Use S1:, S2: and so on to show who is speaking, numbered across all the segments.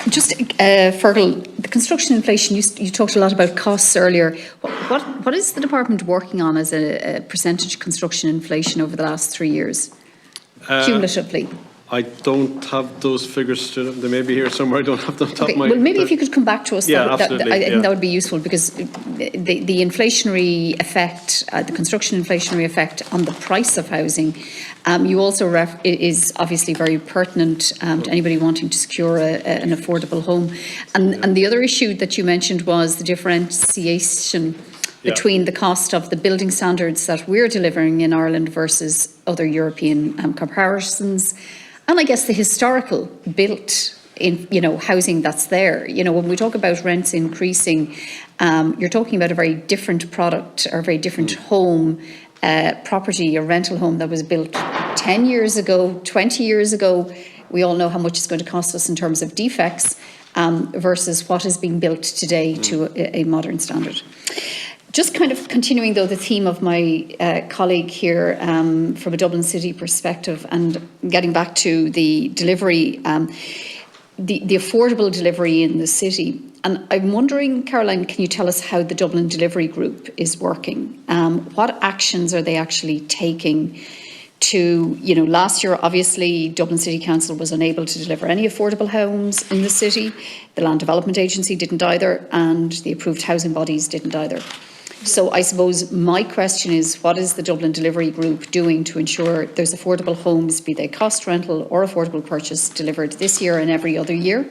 S1: Just, Fergal, the construction inflation, you talked a lot about costs earlier. What is the department working on as a percentage construction inflation over the last 3 years, cumulatively?
S2: I don't have those figures. They may be here somewhere. I don't have them top of my...
S1: Well, maybe if you could come back to us,
S2: I think
S1: that would be useful, because the inflationary effect, the construction inflationary effect on the price of housing, you also is obviously very pertinent to anybody wanting to secure an affordable home. And the other issue that you mentioned was the differentiation between the cost of the building standards that we're delivering in Ireland versus other European comparisons. And I guess the historical built housing that's there. When we talk about rents increasing, you're talking about a very different product or a very different home, property, a rental home that was built 10 years ago, 20 years ago. We all know how much it's going to cost us in terms of defects versus what is being built today to a modern standard. Just kind of continuing, though, the theme of my colleague here from a Dublin City perspective, and getting back to the delivery, the affordable delivery in the city. And I'm wondering, Caroline, can you tell us how the Dublin Delivery Group is working? What actions are they actually taking to, last year, obviously, Dublin City Council was unable to deliver any affordable homes in the city. The Land Development Agency didn't either, and the approved housing bodies didn't either. So I suppose my question is, what is the Dublin Delivery Group doing to ensure there's affordable homes, be they cost rental or affordable purchase, delivered this year and every other year?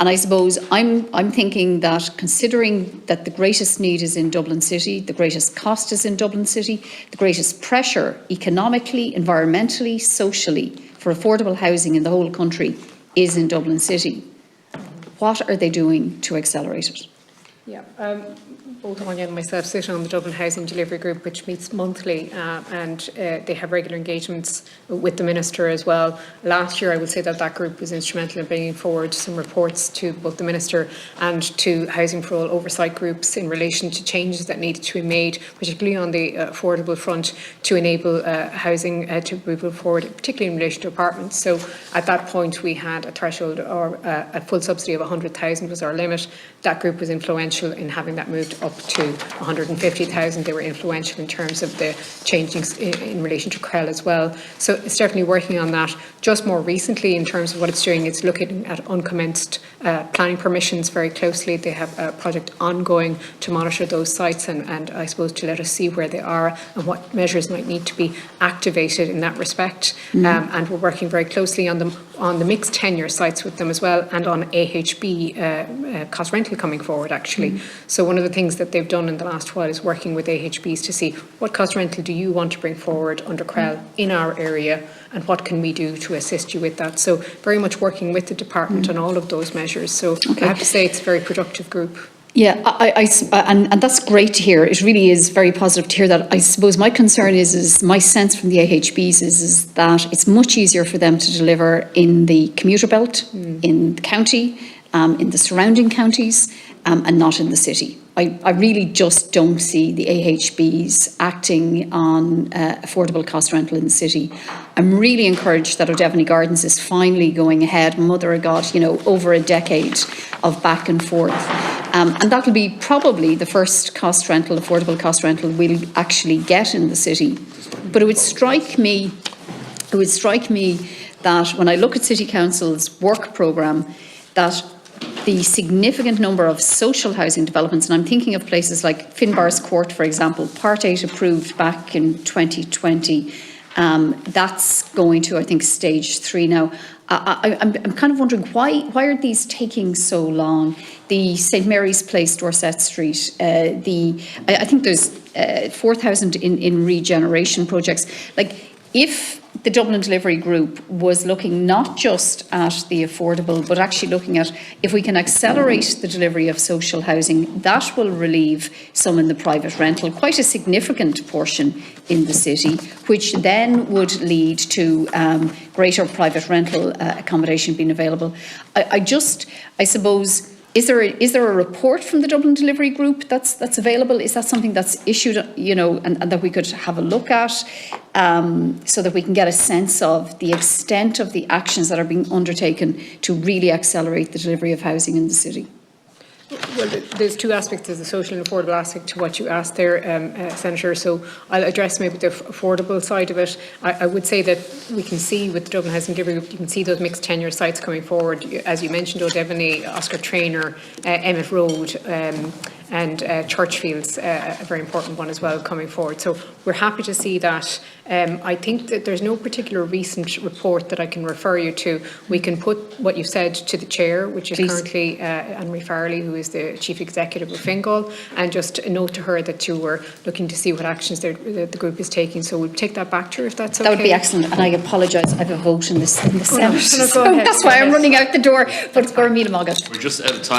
S1: And I suppose I'm thinking that, considering that the greatest need is in Dublin City, the greatest cost is in Dublin City, the greatest pressure economically, environmentally, socially for affordable housing in the whole country is in Dublin City. What are they doing to accelerate it?
S3: Both Anya and myself sit on the Dublin Housing Delivery Group, which meets monthly, and they have regular engagements with the Minister as well. Last year, I would say that group was instrumental in bringing forward some reports to both the Minister and to Housing for All oversight groups in relation to changes that needed to be made, particularly on the affordable front, to enable housing to move forward, particularly in relation to apartments. So at that point, we had a threshold, or a full subsidy of 100,000 was our limit. That group was influential in having that moved up to 150,000. They were influential in terms of the changings in relation to CREL as well. So it's definitely working on that. Just more recently, in terms of what it's doing, it's looking at uncommenced planning permissions very closely. They have a project ongoing to monitor those sites and I suppose to let us see where they are and what measures might need to be activated in that respect. And we're working very closely on the mixed tenure sites with them as well, and on AHB cost rental coming forward, actually. So one of the things that they've done in the last while is working with AHBs to see what cost rental do you want to bring forward under CREL in our area, and what can we do to assist you with that. So very much working with the department on all of those measures. So I have to say it's a very productive group.
S1: Yeah, and that's great to hear. It really is very positive to hear that. I suppose my concern is my sense from the AHBs is that it's much easier for them to deliver in the commuter belt, in the county, in the surrounding counties, and not in the city. I really just don't see the AHBs acting on affordable cost rental in the city. I'm really encouraged that O'Devany Gardens is finally going ahead. Mother of God, over a decade of back and forth. And that'll be probably the first affordable cost rental we'll actually get in the city. But it would strike me that when I look at City Council's work programme, that the significant number of social housing developments, and I'm thinking of places like Finbarr's Court, for example, Part 8 approved back in 2020. That's going to, I think, stage 3 now. I'm kind of wondering why are these taking so long? The St Mary's Place, Dorset Street, I think there's 4,000 in regeneration projects. If the Dublin Delivery Group was looking not just at the affordable, but actually looking at if we can accelerate the delivery of social housing, that will relieve some in the private rental, quite a significant portion in the city, which then would lead to greater private rental accommodation being available. I suppose Is there a report from the Dublin Delivery Group that's available? Is that something that's issued, and that we could have a look at, so that we can get a sense of the extent of the actions that are being undertaken to really accelerate the delivery of housing in the city?
S3: Well, there's two aspects. There's the social and affordable aspect to what you asked there, Senator. So I'll address maybe the affordable side of it. I would say that we can see with the Dublin Housing Delivery Group, you can see those mixed tenure sites coming forward. As you mentioned, O'Devany, Oscar Traynor, Emmett Road, and Churchfield's a very important one as well coming forward. So we're happy to see that. I think that there's no particular recent report that I can refer you to. We can put what you said to the chair, which is currently Mary Farley, who is the Chief Executive of Fingal, and just a note to her that you were looking to see what actions the group is taking. So we'll take that back to her if that's okay.
S1: That would be excellent. And I apologise, I have a vote in the Senate.
S3: Go ahead.
S1: That's why I'm running out the door. But it's Gormila Mogget.
S4: We're just out of time.